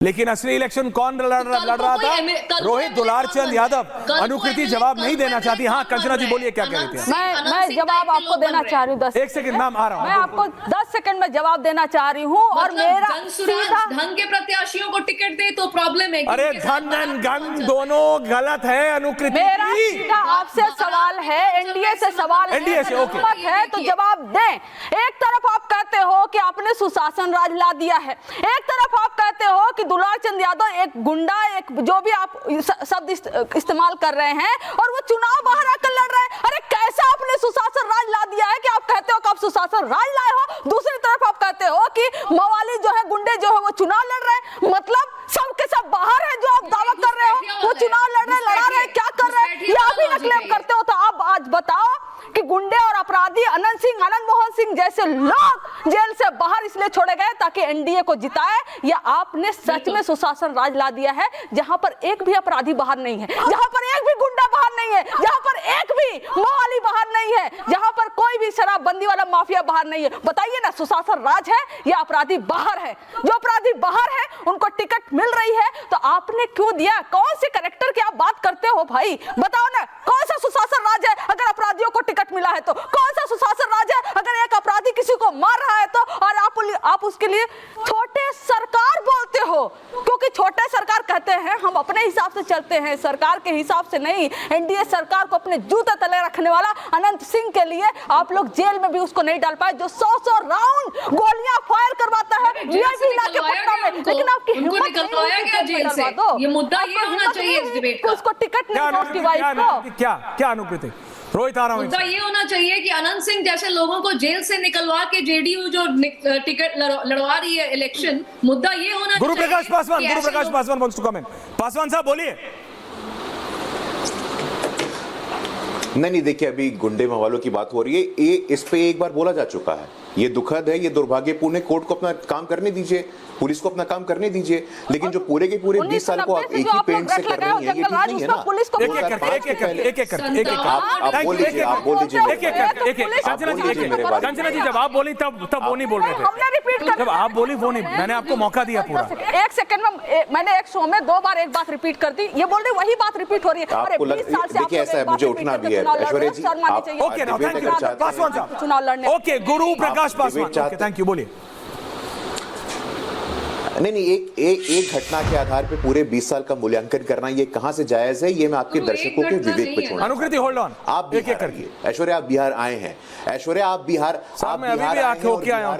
लेकिन असली इलेक्शन कौन लड़ रहा था? रोहित दुलारचंद यादव। अनुकृति जवाब नहीं देना चाहती। हाँ कंचना जी बोलिए, क्या कह रही थी? मैं जवाब आपको देना चाह रही हूँ। 1 सेकंड मैम, आ रहा हूँ। मैं आपको 10 सेकंड में जवाब देना चाह रही हूँ। और मेरा सीधा ढंग के प्रत्याशियों को टिकट दे तो प्रॉब्लम है। अरे धन एंड गन दोनों गलत है अनुकृति। मेरा सीधा आपसे सवाल है, एनडीए से सवाल एनडीए से, ओके है तो जवाब दें। एक तरफ आप कहते हो कि आपने सुशासन राज ला दिया है, एक तरफ आप कहते हो कि दुलारचंद यादव एक गुंडा, एक जो भी आप शब्द इस्तेमाल कर रहे हैं, और वो चुनाव बाहर आकर लड़ रहे हैं। अरे कैसा आपने सुशासन राज ला दिया है कि आप कहते हो कि आप सुशासन राज लाए हो, दूसरी तरफ आप कहते हो कि मवाली जो है, गुंडे जो है वो चुनाव लड़ रहे हैं। मतलब सबके सब बाहर है जो आप दावा कर रहे हो, वो चुनाव लड़ रहे, लड़ा रहे, क्या कर रहे हैं, ये आप ही ना क्लेम करते हो। तो आप आज बताओ कि गुंडे और अपराधी आनंद मोहन सिंह जैसे लोग जेल से बाहर इसलिए छोड़े गए ताकि एनडीए को जिताए, या आपने सच में सुशासन राज ला दिया है जहां पर एक भी अपराधी बाहर नहीं है, जहां पर एक भी गुंडा बाहर नहीं है, जहां पर एक भी मवाली बाहर नहीं है, जहां पर कोई भी शराबबंदी वाला माफिया बाहर नहीं है? बताइए ना, सुशासन राज है या अपराधी बाहर है? जो अपराधी बाहर है उनको टिकट मिल रही है, तो आपने क्यों दिया? कौन से कैरेक्टर की आप बात करते हो भाई? बताओ ना, कौन सा सुशासन राज है अगर अपराधियों को टिकट मिला है? तो कौन सा सुशासन राज है अगर एक अपराधी किसी को मार रहा है तो, और आप उसके लिए छोटे सरकार बोलते हो? क्योंकि छोटे सरकार कहते हैं हम अपने हिसाब से चलते हैं, सरकार के हिसाब से नहीं। एनडीए सरकार को अपने जूते तले रखने वाला अनंत सिंह के लिए आप लोग जेल में भी उसको नहीं डाल पाए, जो 100 राउंड गोलियां फायर करवाता है वीआईपी इलाके पटना में। लेकिन आपकी हिम्मत निकलवाया गया जेल से। ये मुद्दा ये होना चाहिए इस डिबेट का। उसको टिकट नहीं उसकी वाइफ को। क्या अनुकृति? रोहित आ रहा हूं। मुद्दा ये होना चाहिए कि अनंत सिंह जैसे लोगों को जेल से निकलवा के जेडीयू जो टिकट लड़वा रही है इलेक्शन, मुद्दा ये होना चाहिए। गुरुप्रकाश Paswan wants to comment। Paswan साहब बोलिए। नहीं देखिए, अभी गुंडे मवालों की बात हो रही है, ये इस पे एक बार बोला जा चुका है। ये दुखद है, ये दुर्भाग्यपूर्ण है। कोर्ट को अपना काम करने दीजिए, पुलिस को अपना काम करने दीजिए, लेकिन जो पूरे के पूरे 20 साल को आप एक ही पेंट से कर रही हैं, ये ठीक नहीं है ना। आप बोल लीजिए। कंचना जी जब आप बोली तब वो नहीं बोल रहे थे, जब आप बोली वो नहीं, मैंने आपको मौका दिया पूरा। 1 सेकंड में मैंने एक शो में 2 बार एक बात रिपीट कर दी, ये बोल रही वही बात रिपीट हो रही है। आपको देखिए ऐसा है, मुझे उठना भी है ऐश्वर्या जी। ओके पासवान साहब चुनाव लड़ने। Okay Guru Prakash Paswan, thank you, बोलिए। नहीं एक घटना के आधार पे पूरे 20 साल का मूल्यांकन करना ये कहां से जायज है? ये मैं आपके दर्शकों के विवेक पे छोड़ूंगा। अनुकृति होल्ड ऑन, आप एक करके। ऐश्वर्या आप बिहार आए हैं, ऐश्वर्या आप बिहार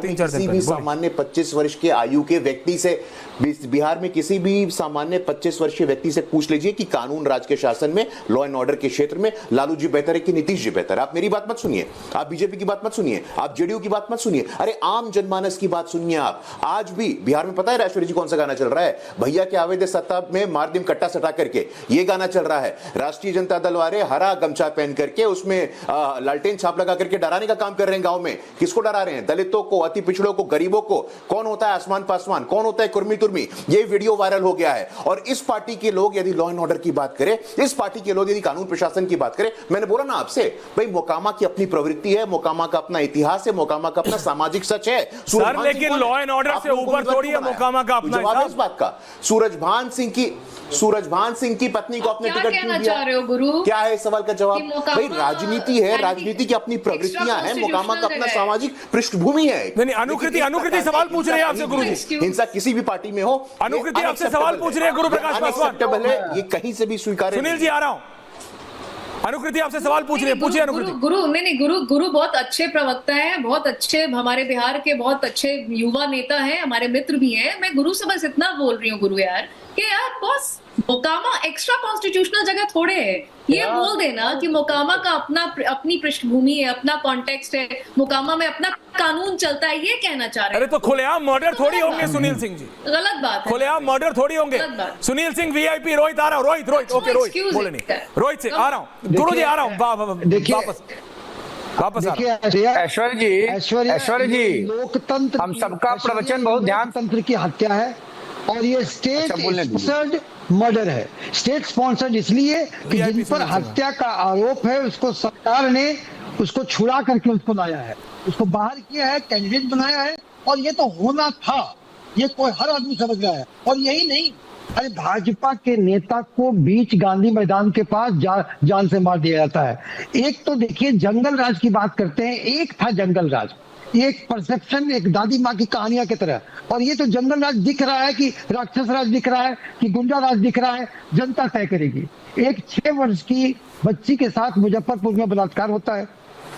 किसी भी सामान्य 25 वर्ष के आयु के व्यक्ति से, बिहार में किसी भी सामान्य 25 वर्षीय व्यक्ति से पूछ लीजिए कि कानून राज के शासन में, लॉ एंड ऑर्डर के क्षेत्र में लालू जी बेहतर है कि नीतीश जी बेहतर है? आप मेरी बात मत सुनिए, आप बीजेपी की बात मत सुनिए, आप जेडीयू की बात मत सुनिए, अरे आम जनमानस की बात सुनिए आप। आज भी बिहार में पता है ऐश्वर्या जी कौन सा गाना चल रहा है? भैया के आवेदे सत्ता में मार दिम कट्टा सटा करके ये गाना चल रहा है। राष्ट्रीय जनता दल वाले हरा गमछा पहन करके उसमें लालटेन छाप लगा करके डराने का काम कर रहे हैं गांव में। किसको डरा रहे हैं? दलितों को, अति पिछड़ों को, गरीबों को। कौन होता है आसमान पासवान, कौन होता है कुर्मी तुर्मी? ये वीडियो वायरल हो गया है। और इस पार्टी के लोग यदि लॉ एंड ऑर्डर की बात करें, इस पार्टी के लोग यदि कानून प्रशासन की बात करें, मैंने बोला ना आपसे, भाई मोकामा की अपनी प्रवृत्ति है, मोकामा का अपना इतिहास है, मोकामा का अपना सामाजिक सच है। सर लेकिन लॉ एंड ऑर्डर से ऊपर थोड़ी है मोकामा का अपना। जवाब इस बात का, सूरजभान सिंह की पत्नी को अपने टिकट क्यों दिया? गुरु क्या है इस सवाल का जवाब? भाई राजनीति है, राजनीति की अपनी प्रवृत्तियां हैं, मोकामा का अपना सामाजिक पृष्ठभूमि है। नहीं अनुकृति सवाल पूछ रहे हैं आपसे गुरुजी। हिंसा किसी भी पार्टी में हो, अनुकृति आपसे सवाल पूछ रहे हैं गुरु प्रकाश पासवान। ये कहीं से भी स्वीकार्य। सुनील जी आ रहा हूं, अनुकृति आपसे सवाल पूछ रहे हैं, पूछिए अनुकृति। गुरु बहुत अच्छे प्रवक्ता हैं, बहुत अच्छे, हमारे बिहार के बहुत अच्छे युवा नेता हैं, हमारे मित्र भी हैं। मैं गुरु से बस इतना बोल रही हूँ गुरु यार, कि यार बॉस मोकामा एक्स्ट्रा कॉन्स्टिट्यूशनल जगह थोड़े है। ये बोल देना कि मोकामा का अपनी पृष्ठभूमि है, अपना कॉन्टेक्स्ट है, मोकामा में अपना कानून चलता है, ये कहना चाह रहे हैं। अरे तो खुलेआम मर्डर थोड़ी होंगे सुनील सिंह जी, गलत बात है। खुलेआम मर्डर थोड़ी होंगे। सुनील सिंह वीआईपी। रोहित आ रहा हूँ, रोहित ओके रोहित बोले नहीं, रोहित से आ रहा हूँ, गुरु जी आ रहा हूँ वापस ऐश्वर्या जी, लोकतंत्र हम सबका प्रवचन बहुत ध्यान तंत्र की हत्या है और ये स्टेट स्पॉन्सर्ड मर्डर है। स्टेट स्पॉन्सर्ड इसलिए कि जिन पर हत्या का आरोप है उसको सरकार ने उसको छुड़ा करके उसको लाया है, उसको बाहर किया है, कैंडिडेट बनाया है, और ये तो होना था। ये कोई हर आदमी समझ रहा है। और यही नहीं, अरे भाजपा के नेता को बीच गांधी मैदान के पास जान से मार दिया जाता है। एक तो देखिए जंगल राज की बात करते हैं, एक था जंगल राज, एक परसेप्शन, एक दादी माँ की कहानियां की तरह, और ये तो जंगल राज दिख रहा है कि राक्षस राज दिख रहा है कि गुंडा राज दिख रहा है, जनता तय करेगी। एक 6 वर्ष की बच्ची के साथ मुजफ्फरपुर में बलात्कार होता है,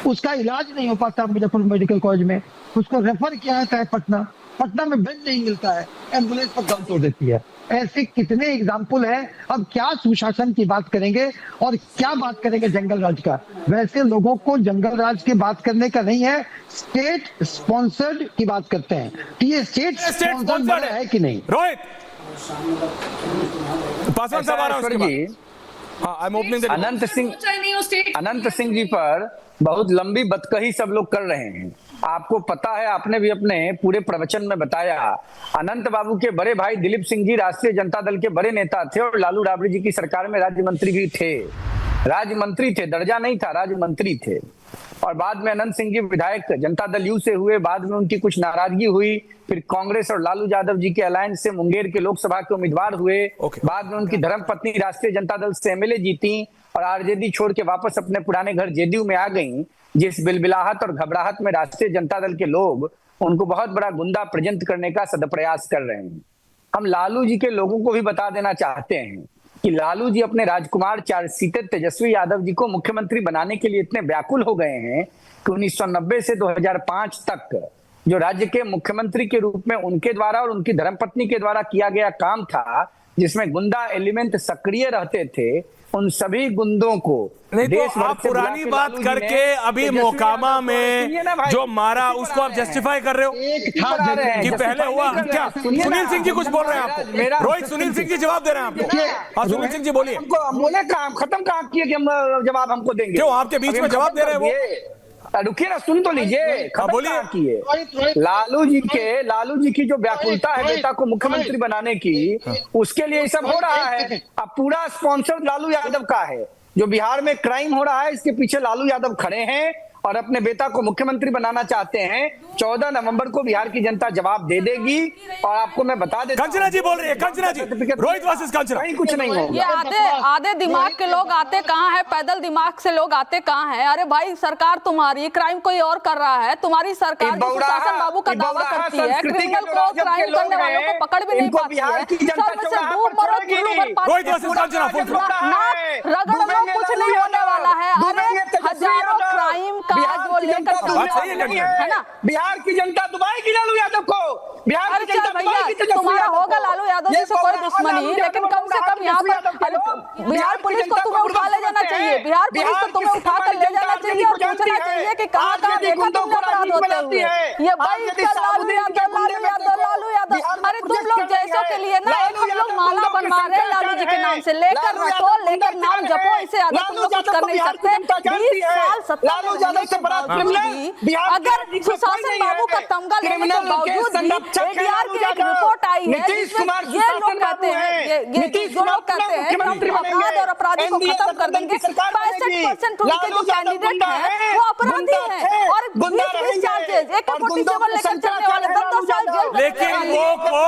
उसका इलाज नहीं हो पाता मुजफ्फरपुर मेडिकल कॉलेज में, उसको रेफर किया जाता है पटना में बेड नहीं मिलता है, एम्बुलेंस पर दम तोड़ देती है। ऐसे कितने एग्जाम्पल हैं। अब क्या सुशासन की बात करेंगे और क्या बात करेंगे जंगल राज का। वैसे लोगों को जंगल राज की बात करने का नहीं है, स्टेट स्पॉन्सर्ड की बात करते हैं कि ये स्टेट स्पॉन्सर्ड है कि नहीं। रोहित पासवान साहब आ रहा है उसके बाद। हाँ, I'm opening the- Anant Singh ji पर बहुत लंबी बदकही सब लोग कर रहे हैं। आपको पता है, आपने भी अपने पूरे प्रवचन में बताया, अनंत बाबू के बड़े भाई दिलीप सिंह जी राष्ट्रीय जनता दल के बड़े नेता थे और लालू राबड़ी जी की सरकार में राज्य मंत्री भी थे। राज्य मंत्री थे, दर्जा नहीं था, राज्य मंत्री थे। और बाद में अनंत सिंह जी विधायक जनता दल यू से हुए, बाद में उनकी कुछ नाराजगी हुई, फिर कांग्रेस और लालू यादव जी के अलायंस से मुंगेर के लोकसभा के उम्मीदवार हुए। बाद में उनकी धर्मपत्नी राष्ट्रीय जनता दल से एमएलए जीती और आरजेडी छोड़ के वापस अपने पुराने घर जेडीयू में आ गई, जिस बिलबिलाहट और घबराहट में राष्ट्रीय जनता दल के लोग उनको बहुत बड़ा गुंडा प्रेजेंट करने का सदप्रयास कर रहे हैं। हम लालू जी के लोगों को भी बता देना चाहते हैं कि लालू जी अपने राजकुमार 4 सीटर तेजस्वी यादव जी को मुख्यमंत्री बनाने के लिए इतने व्याकुल हो गए हैं कि 1990 से 2005 तक जो राज्य के मुख्यमंत्री के रूप में उनके द्वारा और उनकी धर्मपत्नी के द्वारा किया गया काम था, जिसमें गुंडा एलिमेंट सक्रिय रहते थे, उन सभी गुंडों को नहीं तो आप पुरानी बात करके अभी मोकामा में जो मारा उसको आप जस्टिफाई कर रहे हो कि पहले हुआ। क्या सुनील सिंह जी कुछ बोल रहे हैं आपको? रोहित, सुनील सिंह जी जवाब दे रहे हैं आपको। हाँ सुनील सिंह जी बोलिए। बोले काम खत्म कहाँ किए कि हम जवाब हमको देंगे? क्यों आपके बीच में जवाब दे रहे हैं वो? रुकिए ना, सुन तो लीजिए। बोलिए। लालू जी की जो व्याकुलता है बेटा को मुख्यमंत्री बनाने की, उसके लिए ये सब हो रहा है। अब पूरा स्पॉन्सर लालू यादव का है। जो बिहार में क्राइम हो रहा है, इसके पीछे लालू यादव खड़े हैं और अपने बेटा को मुख्यमंत्री बनाना चाहते हैं। 14 नवंबर को बिहार की जनता जवाब दे देगी। और आपको मैं बता देता हूं, कंचना जी बोल रही है, कंचना जी, रोहित वर्सेस कंचना, कहीं कुछ नहीं होगा। ये आधे दिमाग के लोग आते कहाँ है, पैदल दिमाग से लोग आते कहाँ है। अरे भाई, सरकार तुम्हारी, क्राइम कोई और कर रहा है। तुम्हारी सरकार सुशासन बाबू का दावा करती है, क्रिमिनल को, क्राइम करने वालों को पकड़ भी नहीं पाती है। रोहित वर्सेस कंचना, रगड़ लो, कुछ नहीं होने वाला है। अरे हजारों क्राइम का जो लेकर है ना, बिहार की जनता दुबाएगी लालू यादव को। बिहार की जनता दुबाएगी। तुम्हारा होगा लालू यादव जी से कोई दुश्मनी, लेकिन कम से कम यहाँ पर बिहार पुलिस को तुम्हें उठा ले जाना चाहिए। बिहार पुलिस को तुम्हें उठा कर ले जाना चाहिए और पूछना चाहिए कि कहाँ कहाँ देखा तुमने अपराध होते हुए। ये भाई लालू यादव। अरे तुम लोग जैसों के लिए ना एक हम लोग माला बनवा रहे हैं लालू जी के नाम से, लेकर रखो, लेकर नाम जपो, इससे ज्यादा तुम लोग कुछ कर नहीं सकते। 20 साल 17 अगर सुशासन बाबू का तमगा लेने के बावजूद भी एडीआर की एक रिपोर्ट आई है जिसमें ये लोग कहते हैं, ये जो लोग कहते हैं कि हम अपराध और अपराधी को खत्म कर देंगे। 65% उनके जो कैंडिडेट हैं